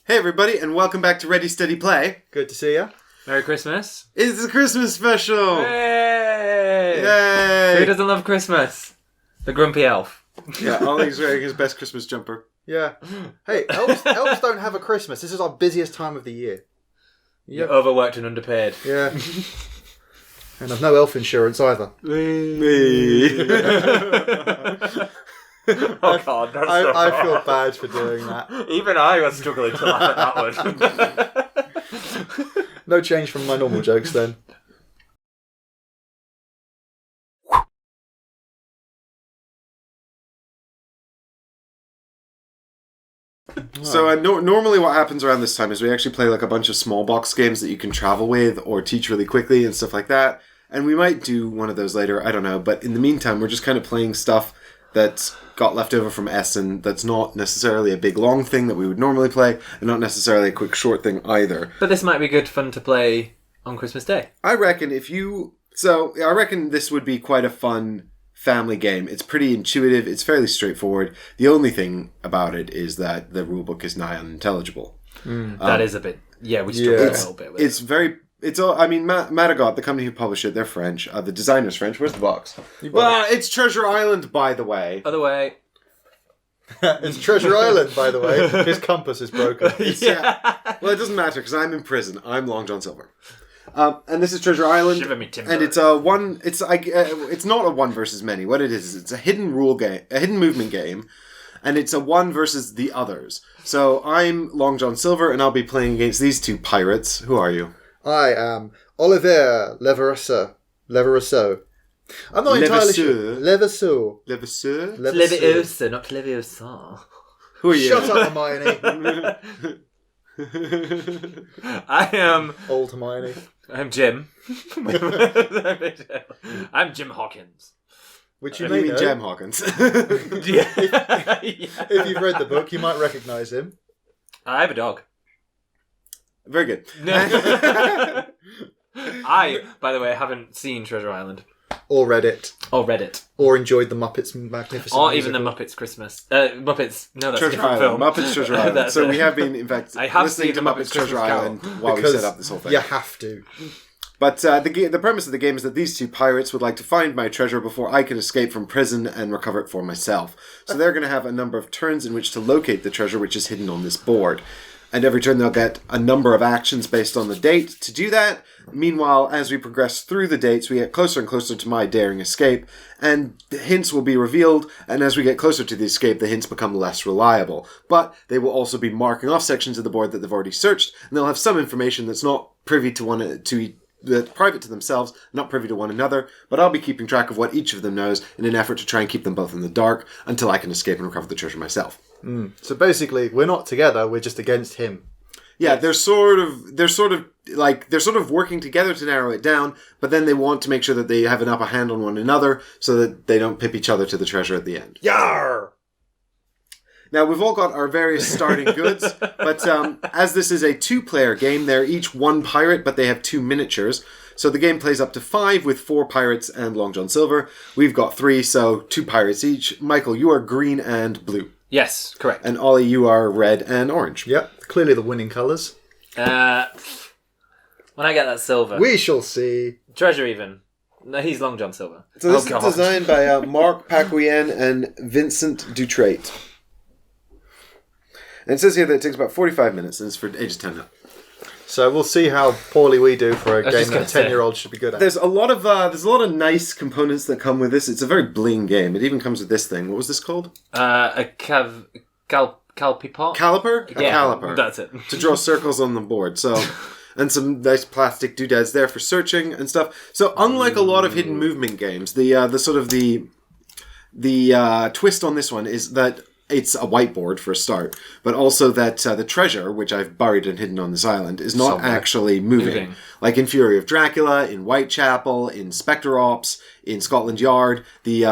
Hey everybody, and welcome back to Ready Steady Play. Good to see you. Merry Christmas. It's a Christmas special! Hey! Yay! Who doesn't love Christmas? The grumpy elf. Yeah, Ollie's wearing his best Christmas jumper. Yeah. Hey, elves don't have a Christmas. This is our busiest time of the year. You're overworked and underpaid. Yeah. And I've no elf insurance either. Me. Oh God, that's I feel bad for doing that. Even I was struggling to laugh at that one. No change from my normal jokes then. So normally what happens around this time is we actually play like a bunch of small box games that you can travel with or teach really quickly and stuff like that. And we might do one of those later, I don't know. But in the meantime, we're just kind of playing stuff that's got left over from Essen that's not necessarily a big long thing that we would normally play, and not necessarily a quick short thing either. But this might be good fun to play on Christmas Day. I reckon I reckon this would be quite a fun family game. It's pretty intuitive, it's fairly straightforward. The only thing about it is that the rulebook is nigh unintelligible. That is a bit... Yeah, we struggle a little bit with it. Madagot, the company who published it, they're French. The designer's French. Where's the box? Well, it's Treasure Island, by the way. Other way. It's Treasure Island, by the way. His compass is broken. Well, it doesn't matter because I'm in prison. I'm Long John Silver. And this is Treasure Island. Shiver me timber. And it's a one. It's not a one versus many. What it is it's a hidden rule game, a hidden movement game, and it's a one versus the others. So I'm Long John Silver, and I'll be playing against these two pirates. Who are you? I am Oliver Leverousseau. I'm not entirely sure. Leverousseau. Levasseur? Leviosa, not Leviosa. Who are you? Shut up, Hermione. I am... Old Hermione. I'm Jim. I'm Jim Hawkins. Which you You may mean know. Jem Hawkins? Yeah. If you've read the book, you might recognise him. I have a dog. Very good. I, by the way, haven't seen Treasure Island. Or read it. Or read it. Or enjoyed the Muppets Magnificent Or Musical. even the Muppets Christmas. Muppets, no, that's a Treasure different Island. film. Muppets Treasure Island. That's So it. we have been, in fact, I have listening seen to the Muppets Muppets Treasure Christmas Carol. Island while we Because set up this whole thing. You have to. But the premise of the game is that these two pirates would like to find my treasure before I can escape from prison and recover it for myself. So they're going to have a number of turns in which to locate the treasure which is hidden on this board. And every turn they'll get a number of actions based on the date to do that. Meanwhile, as we progress through the dates, we get closer and closer to my daring escape, and the hints will be revealed, and as we get closer to the escape, the hints become less reliable. But they will also be marking off sections of the board that they've already searched, and they'll have some information that's not privy that's private to themselves, not privy to one another, but I'll be keeping track of what each of them knows in an effort to try and keep them both in the dark until I can escape and recover the treasure myself. So basically, we're not together, we're just against him. Yeah, they're sort of working together to narrow it down, but then they want to make sure that they have an upper hand on one another so that they don't pip each other to the treasure at the end. Yar! Now, we've all got our various starting goods, but as this is a two-player game, they're each one pirate, but they have two miniatures. So the game plays up to 5 with 4 pirates and Long John Silver. We've got 3, so 2 pirates each. Michael, you are green and blue. Yes, correct. And Ollie, you are red and orange. Yep, clearly the winning colours. When I get that silver. We shall see. Treasure even. No, he's Long John Silver. So this God. is designed by Mark Paquien and Vincent Dutrait. And it says here that it takes about 45 minutes, and it's for ages 10 up. So we'll see how poorly we do for a was game just that a gonna say. 10-year-old should be good at. There's a lot of nice components that come with this. It's a very bling game. It even comes with this thing. What was this called? A calpipot? Caliper? A caliper. That's it. To draw circles on the board. So, and some nice plastic doodads there for searching and stuff. So, unlike a lot of hidden movement games, the twist on this one is that it's a whiteboard for a start, but also that the treasure, which I've buried and hidden on this island, is not actually moving. Like in Fury of Dracula, in Whitechapel, in Spectre Ops, in Scotland Yard, the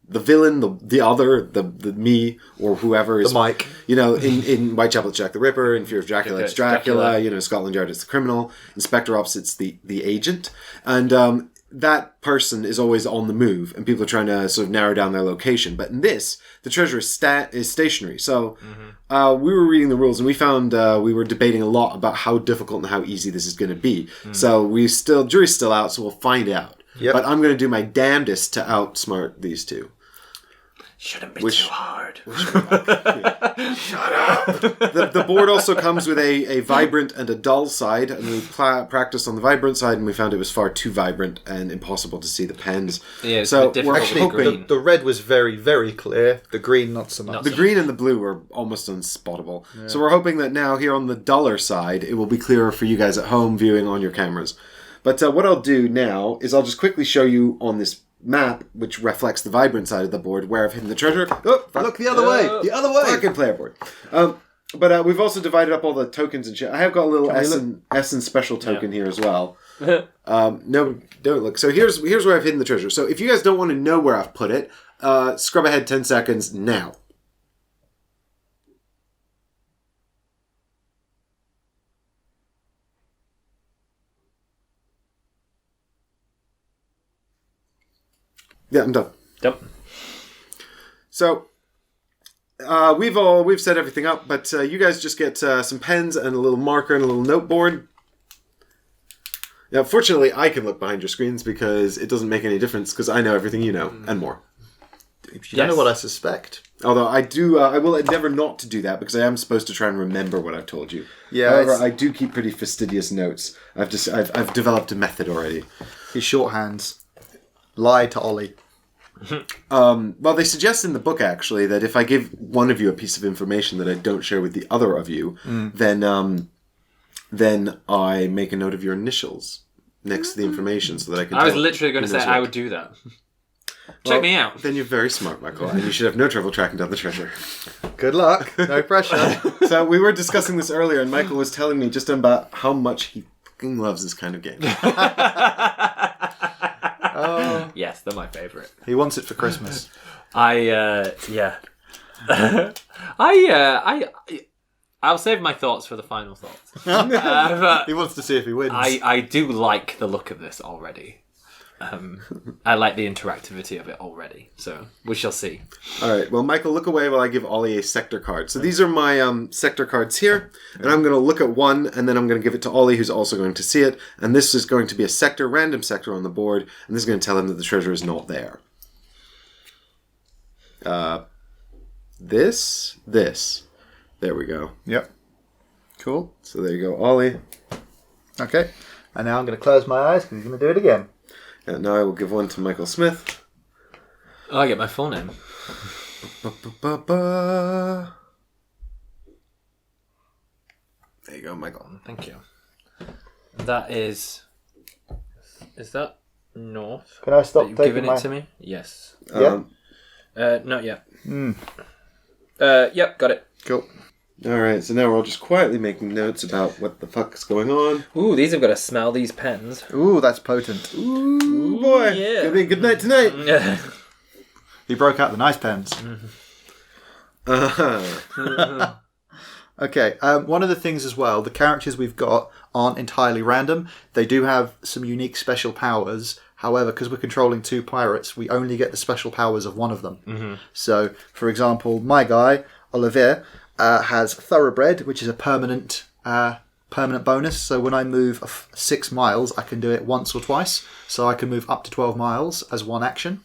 villain, the me, or whoever is... The Mike. You know, in Whitechapel, it's Jack the Ripper. In Fear of Dracula, it's Dracula. Dracula. You know, Scotland Yard, it's the criminal. In Spectre Ops, it's the agent. And that person is always on the move, and people are trying to sort of narrow down their location. But in this, the treasure is stationary. So we were reading the rules, and we found we were debating a lot about how difficult and how easy this is going to be. So jury's still out, so we'll find out. Yep. But I'm going to do my damnedest to outsmart these two. Shouldn't be too hard. Shut up! The board also comes with a vibrant and a dull side, and we practiced on the vibrant side, and we found it was far too vibrant and impossible to see the pens. Yeah, it's so a bit we're difficult with hoping green. The red was very, very clear. The green, not so much. the green and the blue were almost unspottable. Yeah. So we're hoping that now here on the duller side, it will be clearer for you guys at home viewing on your cameras. But what I'll do now is I'll just quickly show you on this map, which reflects the vibrant side of the board, where I've hidden the treasure. Oh, look the other way! The other way! Fucking player board. But we've also divided up all the tokens and shit. I have got a little Essen special token here as well. No, don't look. So here's where I've hidden the treasure. So if you guys don't want to know where I've put it, scrub ahead 10 seconds now. Yeah, I'm done. Yep. So we've set everything up, but you guys just get some pens and a little marker and a little note board. Now, fortunately, I can look behind your screens because it doesn't make any difference because I know everything you know and more. You don't know what I suspect. Although I do, I will endeavour not to do that because I am supposed to try and remember what I've told you. Yeah. However, I do keep pretty fastidious notes. I've developed a method already. His shorthands. Lie to Ollie. Well, they suggest in the book, actually, that if I give one of you a piece of information that I don't share with the other of you, then I make a note of your initials next to the information so that I can I was tell literally going to say I would do that. Check me out. Then you're very smart, Michael, and you should have no trouble tracking down the treasure. Good luck. No pressure. So we were discussing this earlier, and Michael was telling me just about how much he fucking loves this kind of game. Yes, they're my favourite. He wants it for Christmas. I'll save my thoughts for the final thoughts. But He wants to see if he wins. I do like the look of this already. I like the interactivity of it already. So we shall see. All right. Well, Michael, look away while I give Ollie a sector card. So these are my sector cards here, and I'm going to look at one, and then I'm going to give it to Ollie, who's also going to see it. And this is going to be a random sector on the board, and this is going to tell him that the treasure is not there. This. There we go. Yep. Cool. So there you go, Ollie. Okay. And now I'm going to close my eyes because he's going to do it again. And now I will give one to Michael Smith. Oh, I get my full name. Ba-ba-ba-ba. There you go, Michael. Thank you. That is that north? Can I stop That you've taking given my... it to me? Yes. Yeah. Not yet. Yep, got it. Cool. Alright, so now we're all just quietly making notes about what the fuck is going on. Ooh, these have got to smell these pens. Ooh, that's potent. Ooh, boy. yeah. Gonna be a good night tonight. Yeah. He broke out the nice pens. Uh-huh. Okay, one of the things as well, the characters we've got aren't entirely random. They do have some unique special powers. However, because we're controlling two pirates, we only get the special powers of one of them. Mm-hmm. So, for example, my guy, Olivier, has Thoroughbred, which is a permanent bonus. So when I move 6 miles, I can do it once or twice. So I can move up to 12 miles as one action.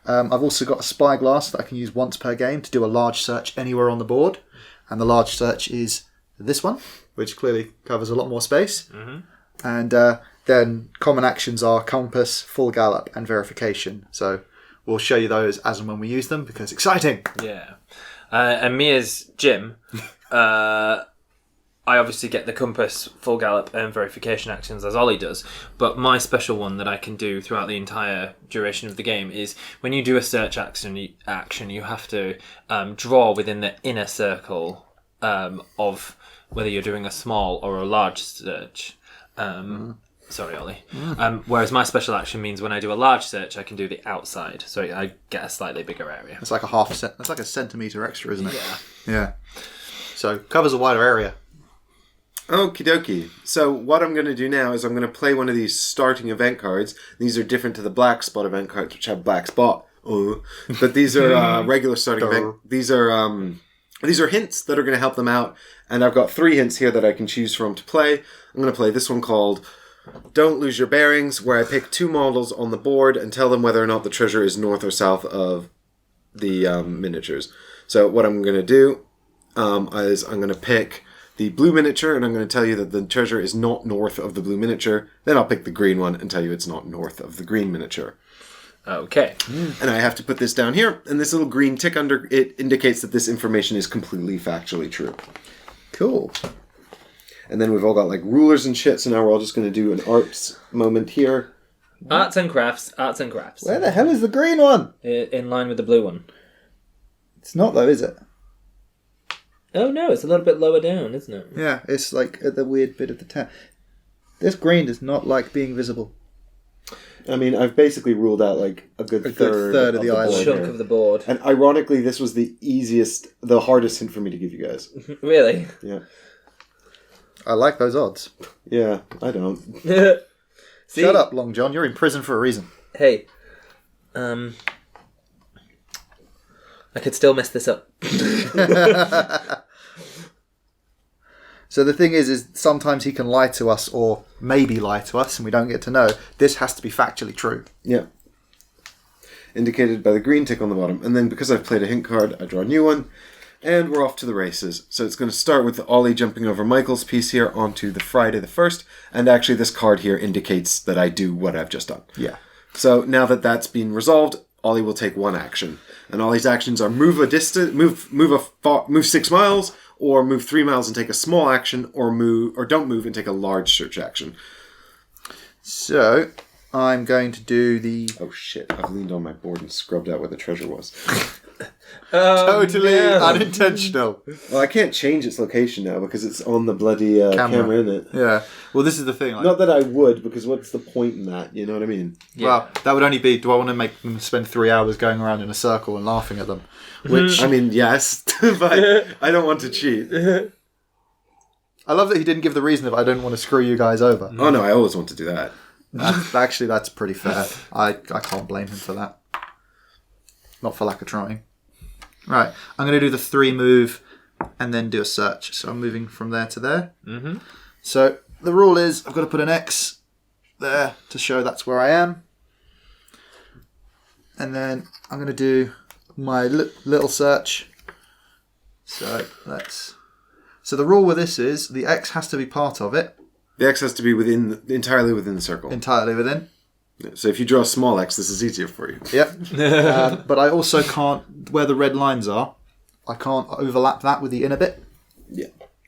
I've also got a Spyglass that I can use once per game to do a large search anywhere on the board. And the large search is this one, which clearly covers a lot more space. Mm-hmm. And then common actions are Compass, Full Gallop, and Verification. So we'll show you those as and when we use them, because exciting! Yeah. And me as Jim, I obviously get the Compass, Full Gallop, and Verification actions as Ollie does. But my special one that I can do throughout the entire duration of the game is when you do a search action, you have to draw within the inner circle of whether you're doing a small or a large search. Sorry, Ollie. Whereas my special action means when I do a large search, I can do the outside, so I get a slightly bigger area. It's like that's like a centimetre extra, isn't it? Yeah. Yeah. So covers a wider area. Okie dokie. So what I'm going to do now is I'm going to play one of these starting event cards. These are different to the black spot event cards, which have black spot. But these are regular starting event. These are hints that are going to help them out. And I've got 3 hints here that I can choose from to play. I'm going to play this one called Don't Lose Your Bearings, where I pick 2 models on the board and tell them whether or not the treasure is north or south of the miniatures. So what I'm going to do is I'm going to pick the blue miniature, and I'm going to tell you that the treasure is not north of the blue miniature. Then I'll pick the green one and tell you it's not north of the green miniature. Okay. And I have to put this down here, and this little green tick under it indicates that this information is completely factually true. Cool. And then we've all got like rulers and shit, so now we're all just going to do an arts moment here. Arts and crafts. Where the hell is the green one? In line with the blue one. It's not though, is it? Oh no, it's a little bit lower down, isn't it? Yeah, it's like at the weird bit of the town. This green does not like being visible. I mean, I've basically ruled out like a good third of the island. Chunk of the board. And ironically, this was the hardest hint for me to give you guys. Really? Yeah. I like those odds. Yeah, I don't. See? Shut up, Long John. You're in prison for a reason. Hey. I could still mess this up. So the thing is sometimes he can lie to us or maybe lie to us and we don't get to know. This has to be factually true. Yeah. Indicated by the green tick on the bottom. And then because I've played a hint card, I draw a new one. And we're off to the races. So it's going to start with Ollie jumping over Michael's piece here onto the Friday the 1st. And actually this card here indicates that I do what I've just done. Yeah. So now that that's been resolved, Ollie will take 1 action. And Ollie's actions are move 6 miles, or move 3 miles and take a small action, or don't move and take a large search action. So I'm going to do the... Oh shit, I've leaned on my board and scrubbed out where the treasure was. Totally unintentional. Well, I can't change its location now because it's on the bloody camera, isn't it? Yeah. Well, this is the thing. Not that I would, because what's the point in that? You know what I mean? Yeah. Well, that would only be, do I want to make them spend 3 hours going around in a circle and laughing at them? Which, I mean, yes, but I don't want to cheat. I love that he didn't give the reason of I don't want to screw you guys over. Oh no, I always want to do that. Actually, that's pretty fair. I can't blame him for that. Not for lack of trying. Right, I'm going to do the 3 move and then do a search. So I'm moving from there to there. Mm-hmm. So the rule is I've got to put an X there to show that's where I am. And then I'm going to do my little search. So the rule with this is the X has to be part of it. The X has to be entirely within the circle. Entirely within. So if you draw a small X, this is easier for you. Yep. But I also can't, where the red lines are, I can't overlap that with the inner bit. Yeah.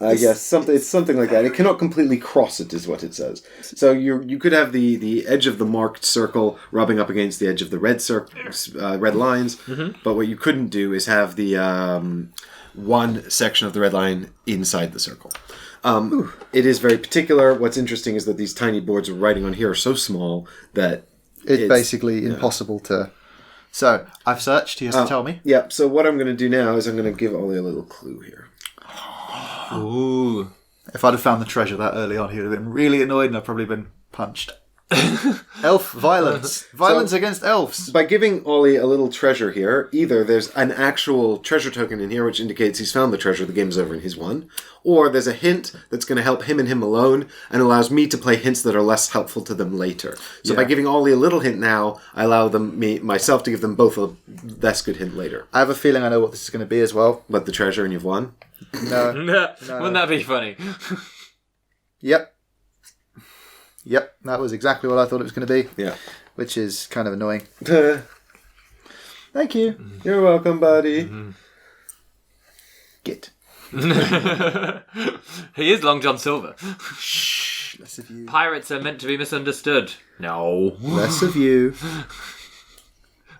I guess it's something like that. It cannot completely cross it, is what it says. So you could have the edge of the marked circle rubbing up against the edge of the red red lines, but what you couldn't do is have the one section of the red line inside the circle. It is very particular. What's interesting is that these tiny boards we're writing on here are so small that it's basically impossible to... So, I've searched. He has to tell me. Yeah, so what I'm going to do now is I'm going to give Ollie a little clue here. Ooh. If I'd have found the treasure that early on, he would have been really annoyed and I'd probably been punched. Elf violence. Violence against elves. By giving Ollie a little treasure here, either there's an actual treasure token in here which indicates he's found the treasure, the game's over and he's won, or there's a hint that's going to help him and him alone and allows me to play hints that are less helpful to them later. So by giving Ollie a little hint now, I allow myself to give them both a less good hint later. I have a feeling I know what this is going to be as well. What, the treasure and you've won? No. Wouldn't that be funny? Yep, that was exactly what I thought it was going to be. Yeah. Which is kind of annoying. Thank you. You're welcome, buddy. Git. He is Long John Silver. Shh, less of you. Pirates are meant to be misunderstood. No. Less of you.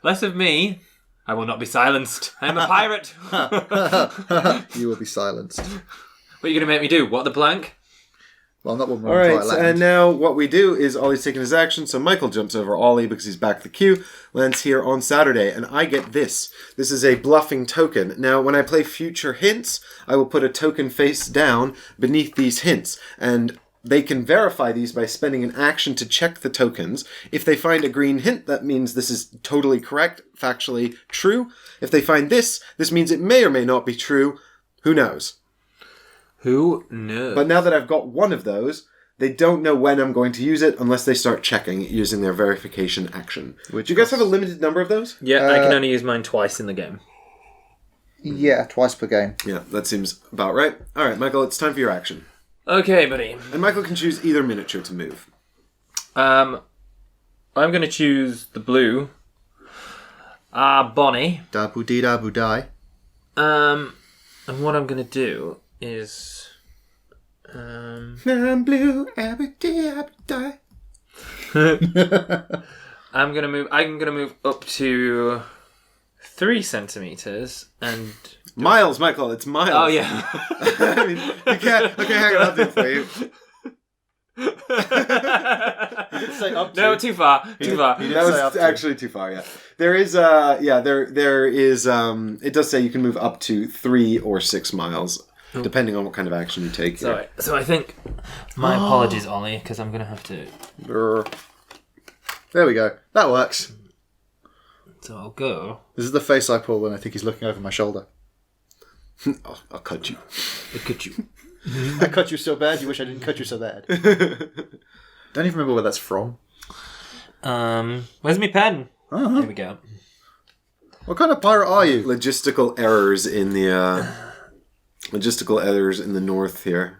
Less of me. I will not be silenced. I'm a pirate. You will be silenced. What are you going to make me do? What, the plank? Well, not when we're All on right, dry land. and now what we do is Ollie's taking his action, so Michael jumps over Ollie because he's back the queue, lands here on Saturday, and I get this. This is a bluffing token. Now, when I play future hints, I will put a token face down beneath these hints, and they can verify these by spending an action to check the tokens. If they find a green hint, that means this is totally correct, factually true. If they find this means it may or may not be true. Who knows? Who knows? But now that I've got one of those, they don't know when I'm going to use it unless they start checking using their verification action. Do you guys have a limited number of those? Yeah, I can only use mine twice in the game. Yeah, twice per game. Yeah, that seems about right. All right, Michael, it's time for your action. Okay, buddy. And Michael can choose either miniature to move. I'm going to choose the blue. Bonnie. Dabu dee dabu die. And what I'm going to do is... I'm blue, every day I die. I'm gonna move up to 3 centimeters and Miles, Michael, it's Miles. oh yeah. I mean, you can't. Okay, hang on, I'll do it for you. Say up to. No, too far. Too far. That was actually too far. Yeah, there is. There is. It does say you can move up to 3 or 6 miles, depending on what kind of action you take. Here. Sorry. So I think my apologies, Ollie, because I'm gonna have to. There we go. That works. So I'll go. This is the face I pull when I think he's looking over my shoulder. I'll cut you. Look at you. I cut you so bad, you wish I didn't cut you so bad. Don't even remember where that's from. Where's my pen? Uh-huh. Here we go. What kind of pirate are you? Logistical errors in the north here.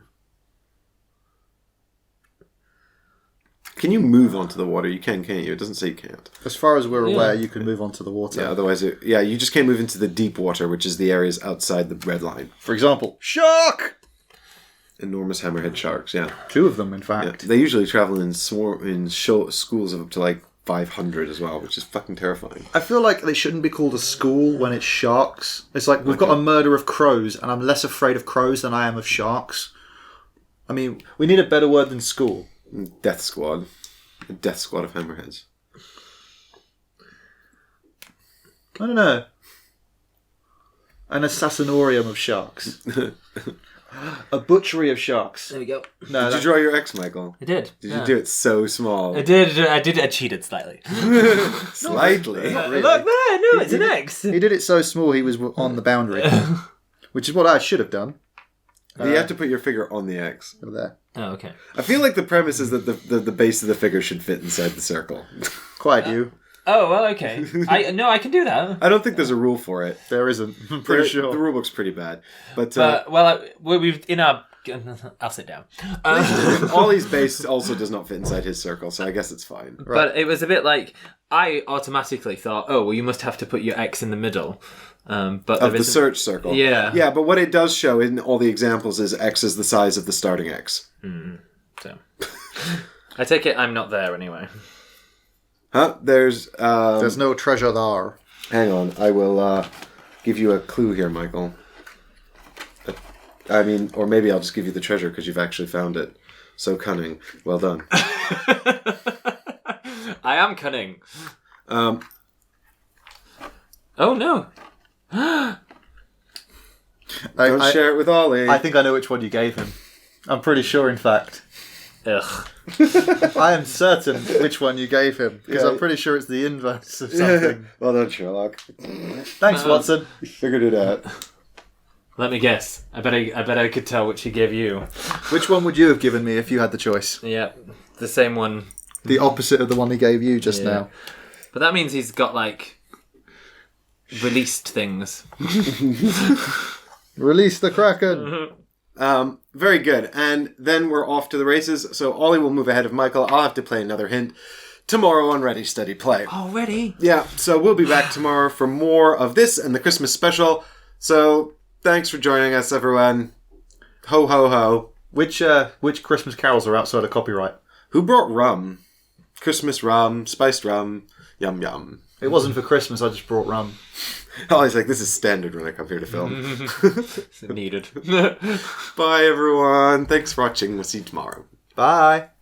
Can you move onto the water? You can't you? It doesn't say you can't. As far as we're aware, you can move onto the water. Yeah, otherwise, you just can't move into the deep water, which is the areas outside the red line. For example, shark! Enormous hammerhead sharks, yeah. 2 of them, in Yeah. fact. They usually travel in schools of up to like 500 as well, which is fucking terrifying. I feel like they shouldn't be called a school when it's sharks. It's like, we've got a murder of crows, and I'm less afraid of crows than I am of sharks. I mean, we need a better word than school. Death squad. A death squad of hammerheads. I don't know. An assassinorium of sharks. A butchery of sharks. There we go. No, Did you draw your X, Michael? I did. Did you do it so small? I did. I cheated slightly. Slightly. Not really. Look there. No, it's an X. He did it so small he was on the boundary. Which is what I should have done. You have to put your figure on the X. Over there. Oh, okay. I feel like the premise is that the base of the figure should fit inside the circle. Quite you. Oh well, okay. I can do that. I don't think there's a rule for it. There isn't. I'm pretty sure. The rulebook's pretty bad. But We've in our. I'll sit down. Ollie's base also does not fit inside his circle, so I guess it's fine. But it was a bit like I automatically thought, oh well, you must have to put your X in the middle. But Of the search circle. Yeah. Yeah, but what it does show in all the examples is X is the size of the starting X. So I take it I'm not there anyway. Huh? There's no treasure there. Hang on, I will give you a clue here, Michael. I mean, or maybe I'll just give you the treasure because you've actually found it. So cunning. Well done. I am cunning. Um, Oh no. Don't share it with Ollie. I think I know which one you gave him. I'm pretty sure, in fact. Ugh. I am certain which one you gave him, because Yeah. I'm pretty sure it's the inverse of something. Well done, Sherlock. Thanks, Watson. You figured it out. Let me guess. I bet I could tell which he gave you. Which one would you have given me if you had the choice? Yeah, the same one. The opposite of the one he gave you just Yeah. now. But that means he's got like released things. Release the Kraken! Very good. And then we're off to the races. So Ollie will move ahead of Michael. I'll have to play another hint tomorrow on Ready, Steady, Play. Already? Yeah, so we'll be back tomorrow for more of this and the Christmas special. So thanks for joining us, everyone. Ho, ho, ho. Which Christmas carols are outside of copyright? Who brought rum? Christmas rum, spiced rum, yum yum. It wasn't for Christmas, I just brought rum. Ollie's like, this is standard when I come here to film. Needed. Bye, everyone. Thanks for watching. We'll see you tomorrow. Bye.